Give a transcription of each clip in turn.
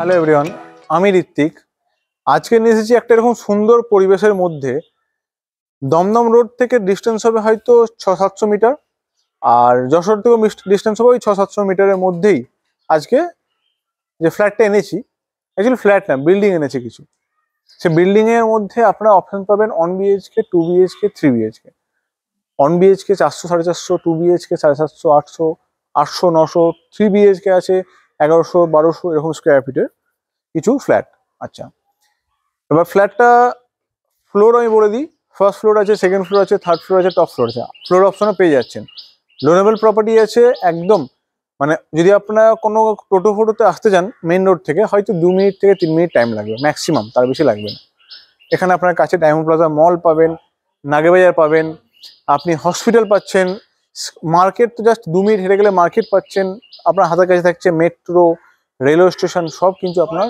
Hello everyone, আমি ঋত্বিক। আজকে নিয়ে এসেছি একটা এরকম সুন্দর পরিবেশের মধ্যে। দমদম রোড থেকে ডিস্টেন্স হবে হয়তো 600-700 মিটার, আর যশোর থেকেও ডিস্টেন্স হবে ওই 600-700 মিটারের মধ্যেই। আজকে যে ফ্ল্যাটটা এনেছি, অ্যাকচুয়ালি ফ্ল্যাট না, বিল্ডিং এনেছি কিছু। সে বিল্ডিংয়ের মধ্যে আপনারা অপশন পাবেন 1 BHK, 2 BHK, 3 BHK. 1 BHK 400-450, 2 BHK 750, 800, 800, 900, 3 BHK আছে 1100-1200 এরকম স্কোয়ার ফিটের কিছু ফ্ল্যাট। আচ্ছা, এবার ফ্ল্যাটটা ফ্লোর আমি বলে দিই। ফার্স্ট ফ্লোর আছে, সেকেন্ড ফ্লোর আছে, থার্ড ফ্লোর আছে, টপ ফ্লোর আছে। ফ্লোর অপশনে পেয়ে যাচ্ছেন। লোনেবল প্রপার্টি আছে একদম। মানে যদি আপনারা কোনো টোটো ফোটোতে আসতে যান মেইন রোড থেকে, হয়তো 2 মিনিট থেকে 3 মিনিট টাইম লাগবে ম্যাক্সিমাম, তার বেশি লাগবে না। এখানে আপনার কাছে ডায়মন্ড প্লাজা মল পাবেন, নাগেবাজার পাবেন, আপনি হসপিটাল পাচ্ছেন, মার্কেট তো জাস্ট 2 মিনিট হেঁটে গেলে মার্কেট পাচ্ছেন। আপনার হাতের কাছে থাকছে মেট্রো, রেলওয়ে স্টেশন, সব কিন্তু আপনার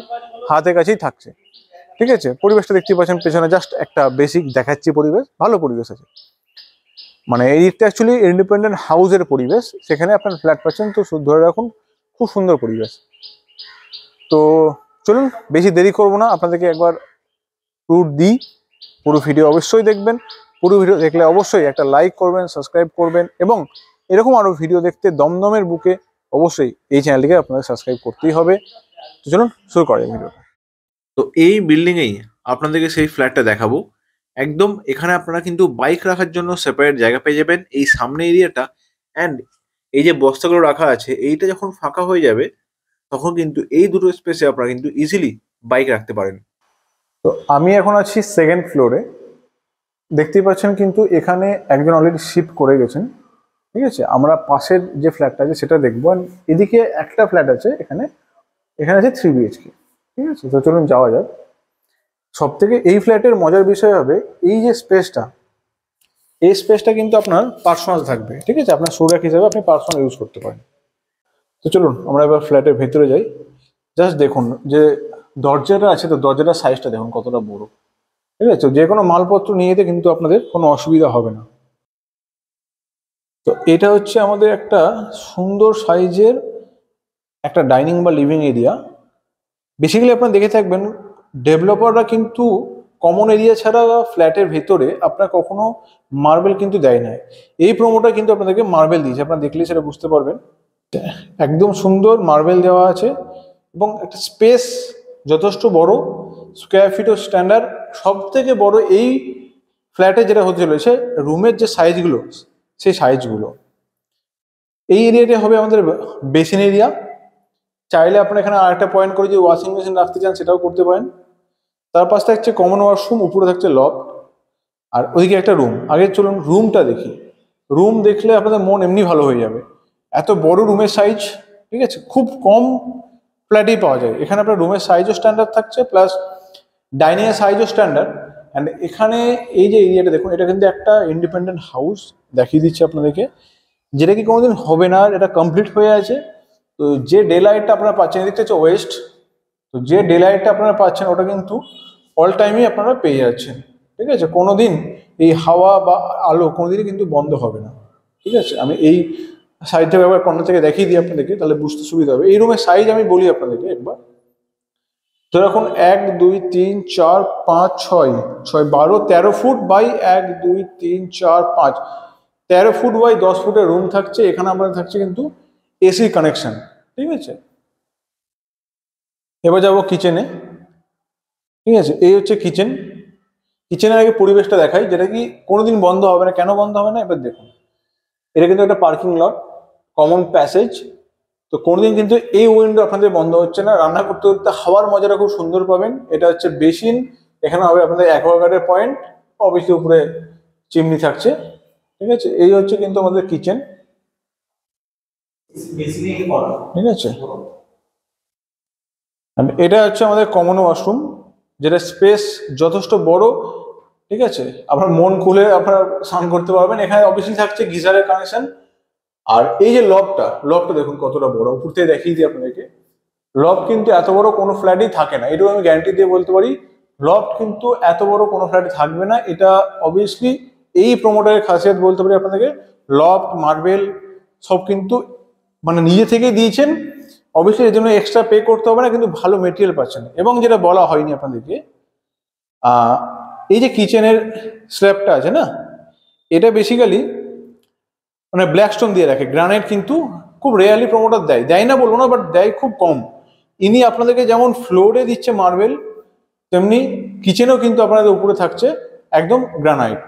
হাতের কাছেই থাকছে। ঠিক আছে, পরিবেশটা দেখতে পাচ্ছেন পেছনে, জাস্ট একটা বেসিক দেখাচ্ছি পরিবেশ, ভালো পরিবেশ আছে। মানে এই দিকটা অ্যাকচুয়ালি ইন্ডিপেন্ডেন্ট হাউসের পরিবেশ, সেখানে আপনার ফ্ল্যাট পাচ্ছেন, তো ধরে রাখুন খুব সুন্দর পরিবেশ। তো চলুন বেশি দেরি করবো না, আপনাদেরকে একবার ট্যুর দিই। পুরো ভিডিও অবশ্যই দেখবেন, পুরো ভিডিও দেখলে অবশ্যই একটা লাইক করবেন, সাবস্ক্রাইব করবেন, এবং এরকম আরও ভিডিও দেখতে দমদমের বুকে অবশ্যই এই চ্যানেলটিকে আপনাদের সাবস্ক্রাইব করতেই হবে। তো চলুন শুরু করি ভিডিওটা। তো এই বিল্ডিংয়েই আপনাদেরকে সেই ফ্ল্যাটটা দেখাবো। একদম এখানে আপনারা কিন্তু বাইক রাখার জন্য সেপারেট জায়গা পেয়ে যাবেন এই সামনে এরিয়াটা। অ্যান্ড এই যে বস্তাগুলো রাখা আছে, এইটা যখন ফাঁকা হয়ে যাবে তখন কিন্তু এই দুটো স্পেসে আপনারা কিন্তু ইজিলি বাইক রাখতে পারেন। তো আমি এখন আছি সেকেন্ড ফ্লোরে। দেখতেই পাচ্ছেন কিন্তু এখানে একজন অলরেডি শিফট করে গেছেন। ঠিক আছে, আমরা পাশের যে ফ্ল্যাটটা আছে সেটা দেখবো। এদিকে একটা ফ্ল্যাট আছে, এখানে এখানে আছে 3 বিএইচকে। ঠিক আছে, তো চলুন যাওয়া যাক। সব থেকে এই ফ্ল্যাটের মজার বিষয় হবে এই যে স্পেসটা, এই স্পেসটা কিন্তু আপনার পার্সোনাল থাকবে। ঠিক আছে, আপনার সুরাক হিসাবে আপনি পার্সোনাল ইউজ করতে পারেন। তো চলুন আমরা এবার ফ্ল্যাটের ভেতরে যাই। জাস্ট দেখুন যে দরজাটা আছে, তো দরজাটার সাইজটা দেখুন কতটা বড়। ঠিক আছে, যে কোনো মালপত্র নিয়ে যেতে কিন্তু আপনাদের কোনো অসুবিধা হবে না। তো এটা হচ্ছে আমাদের একটা সুন্দর সাইজের একটা ডাইনিং বা লিভিং এরিয়া। বেসিক্যালি আপনারা দেখে থাকবেন ডেভেলপাররা কিন্তু কমন এরিয়া ছাড়া ফ্ল্যাটের ভেতরে আপনার কখনো মার্বেল কিন্তু দেয় না। এই প্রোমোটার কিন্তু আপনাদেরকে মার্বেল দিয়েছে, আপনারা দেখলে সেটা বুঝতে পারবেন। একদম সুন্দর মার্বেল দেওয়া আছে, এবং একটা স্পেস যথেষ্ট বড়, স্কোয়ার ফিটও স্ট্যান্ডার্ড। সব থেকে বড় এই ফ্ল্যাটে যেটা হতে চলেছে রুমের যে সাইজগুলো, সেই সাইজগুলো। এই এরিয়াটা হবে আমাদের বেসিন এরিয়া। চাইলে আপনারা এখানে আরেকটা পয়েন্ট করে যে ওয়াশিং মেশিন রাখতে চান সেটাও করতে পারেন। তার পাশে থাকছে কমন ওয়াশরুম, উপরে থাকছে লফট, আর ওইদিকে একটা রুম। আগে চলুন রুমটা দেখি। রুম দেখলে আপনাদের মন এমনি ভালো হয়ে যাবে, এত বড় রুমের সাইজ। ঠিক আছে, খুব কম ফ্ল্যাটেই পাওয়া যায়। এখানে আপনার রুমের সাইজও স্ট্যান্ডার্ড থাকছে, প্লাস ডাইনিংয়ের সাইজও স্ট্যান্ডার্ড। অ্যান্ড এখানে এই যে এরিয়াটা দেখুন, এটা কিন্তু একটা ইন্ডিপেন্ডেন্ট হাউস দেখিয়ে দিচ্ছে আপনাদেরকে, যেটা কি কোনোদিন হবে না, এটা কমপ্লিট হয়ে আছে। তো যে ডে লাইটটা আপনারা পাচ্ছেন, এদিকটা হচ্ছে ওয়েস্ট, তো যে ডে লাইটটা আপনারা পাচ্ছেন ওটা কিন্তু অল টাইমই আপনারা পেয়ে যাচ্ছেন। ঠিক আছে, কোনোদিন এই হাওয়া বা আলো কোনোদিনই কিন্তু বন্ধ হবে না। ঠিক আছে, আমি এই সাইড থেকে একবার কর্নার থেকে দেখিয়ে দিই আপনাদেরকে, তাহলে বুঝতে সুবিধা হবে। এই রুমের সাইজ আমি বলি আপনাদেরকে একবার। তো এখন 1, 2, 3, 4, 5, 6, 6, 12, 13 ফুট বাই 1, 2, 3, 4, 5, 13 ফুট বাই 10 ফুটের রুম থাকছে। এখানে আপনাদের থাকছে কিন্তু এসি কানেকশন। ঠিক আছে, এবার যাবো কিচেনে। ঠিক আছে, এই হচ্ছে কিচেন। কিচেনের আগে পরিবেশটা দেখাই, যেটা কি কোনোদিন বন্ধ হবে না। কেন বন্ধ হবে না এবার দেখুন। এটা কিন্তু একটা পার্কিং লট, কমন প্যাসেজ। তো কোনোদিন কিন্তু এই উইন্ডো আপনাদের বন্ধ হচ্ছে না। রান্না করতে করতে হাওয়ার মজাটা খুব সুন্দর পাবেন। এটা হচ্ছে বেসিন, এখানে হবে আপনাদের অ্যাকোয়াগার্ডের পয়েন্ট, অবশ্যই উপরে চিমনি থাকছে। ঠিক আছে, এই হচ্ছে কিন্তু আমাদের কিচেন। ঠিক আছে, এটা হচ্ছে আমাদের কমন ওয়াশরুম, যেটা স্পেস যথেষ্ট বড়। ঠিক আছে, আপনার মন খুলে আপনারা স্নান করতে পারবেন। এখানে অবশ্যই থাকছে গিজারের কানেকশন। আর এই যে লবটা দেখুন কতটা বড়, উপর থেকে দেখিয়ে দিই আপনাদেরকে। লব কিন্তু এত বড় কোনো ফ্ল্যাটেই থাকে না, এটুকু আমি গ্যারান্টি দিয়ে বলতে পারি। লব কিন্তু এত বড় কোনো ফ্ল্যাটে থাকবে না। এটা অবভিয়াসলি এই প্রমোটারের খাসিয়ত বলতে পারি আপনাদেরকে। লব মার্বেল সব কিন্তু মানে নিজে থেকেই দিয়েছেন, অবশ্যই এর জন্য এক্সট্রা পে করতে হবে না, কিন্তু ভালো মেটেরিয়াল পাচ্ছেন। এবং যেটা বলা হয়নি আপনাদেরকে, এই যে কিচেনের স্ল্যাবটা আছে না, এটা বেসিক্যালি মানে ব্ল্যাক স্টোন দিয়ে রাখে, গ্রানাইট কিন্তু খুব রেয়ারলি প্রমোটার দেয়, দেয় না বলবো না, বাট দেয় খুব কম। ইনি আপনাদেরকে যেমন ফ্লোরে দিচ্ছে মার্বেল, তেমনি কিচেনেও কিন্তু আপনাদের উপরে থাকছে একদম গ্রানাইট।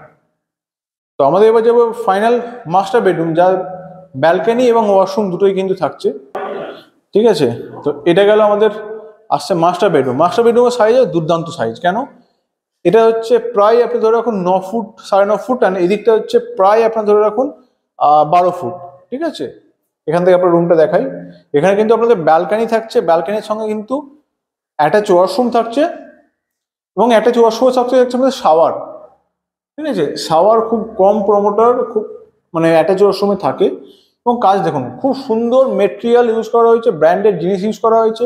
তো আমাদের এবার যাবো ফাইনাল মাস্টার বেডরুম, যার ব্যালকনি এবং ওয়াশরুম দুটোই কিন্তু থাকছে, ঠিক আছে। তো এটা গেল আমাদের আসছে মাস্টার বেডরুম। মাস্টার বেডরুমের সাইজ দুর্দান্ত সাইজ, কেন এটা হচ্ছে প্রায় আপনি ধরে রাখুন 9 ফুট 9.5 ফুট, আর এদিকটা হচ্ছে প্রায় আপনার ধরে রাখুন 12 ফুট, ঠিক আছে। এখান থেকে আপনার রুমটা দেখাই। এখানে কিন্তু আপনাদের ব্যালকনি থাকছে, ব্যালকনির সঙ্গে কিন্তু অ্যাটাচ ওয়াশরুম থাকছে, এবং অ্যাটাচ ওয়াশরুমের থাকছে আমাদের শাওয়ার, ঠিক আছে। শাওয়ার খুব কম প্রমোটার খুব মানে অ্যাটাচ ওয়াশরুমে থাকে। এবং কাজ দেখুন, খুব সুন্দর মেটেরিয়াল ইউজ করা হয়েছে, ব্র্যান্ডেড জিনিস ইউজ করা হয়েছে।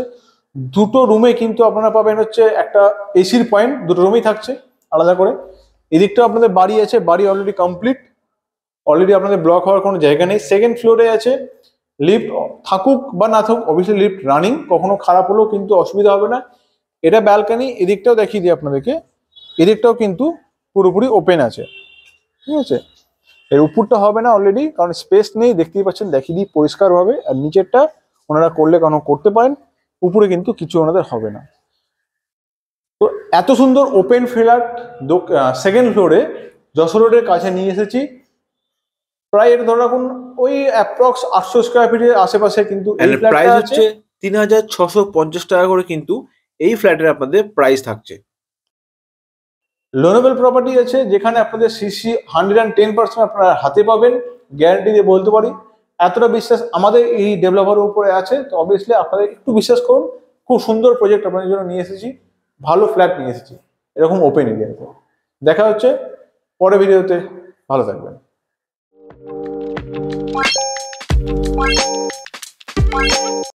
দুটো রুমে কিন্তু আপনারা পাবেন হচ্ছে একটা এসির পয়েন্ট, দুটো রুমেই থাকছে আলাদা করে। এদিকটা আপনাদের বাড়ি আছে, বাড়ি অলরেডি কমপ্লিট, অলরেডি আপনাদের ব্লক হওয়ার কোনো জায়গা নেই। সেকেন্ড ফ্লোরে আছে লিফট, থাকুক বা না থাকুক অবভিয়াসলি লিফট রানিং, কখনো খারাপ হলেও কিন্তু অসুবিধা হবে না। এটা ব্যালকনি, এদিকটাও দেখিয়ে দিই আপনাদেরকে, এদিকটাও কিন্তু পুরোপুরি ওপেন আছে, ঠিক আছে। এর উপরটা হবে না অলরেডি, কারণ স্পেস নেই, দেখতেই পাচ্ছেন, দেখিয়ে দিই পরিষ্কারভাবে। আর নিচেরটা ওনারা করলে কারণ করতে পারেন, উপরে কিন্তু কিছু ওনাদের হবে না। তো এত সুন্দর ওপেন ফ্ল্যাট সেকেন্ড ফ্লোরে যশোর রোডের কাছে নিয়ে এসেছি। প্রায় এটা ধরে রাখুন ওই অ্যাপ্রক্স 800 স্কোয়ার ফিটের আশেপাশে কিন্তু এই প্রাইস ফ্ল্যাটটা আছে। হচ্ছে 3650 টাকা করে কিন্তু এই ফ্ল্যাটের আপনাদের প্রাইস থাকছে। লোনেবল প্রপার্টি আছে, যেখানে আপনাদের সিসি 110% আপনারা হাতে পাবেন, গ্যারান্টি দিয়ে বলতে পারি। এতটা বিশ্বাস আমাদের এই ডেভেলপারের উপরে আছে, তো অবভিয়াসলি আপনাদের একটু বিশ্বাস করুন। খুব সুন্দর প্রজেক্ট আপনাদের জন্য নিয়ে এসেছি, ভালো ফ্ল্যাট নিয়ে এসেছি এরকম ওপেন এরিয়াতে। দেখা হচ্ছে পরের ভিডিওতে, ভালো থাকবেন।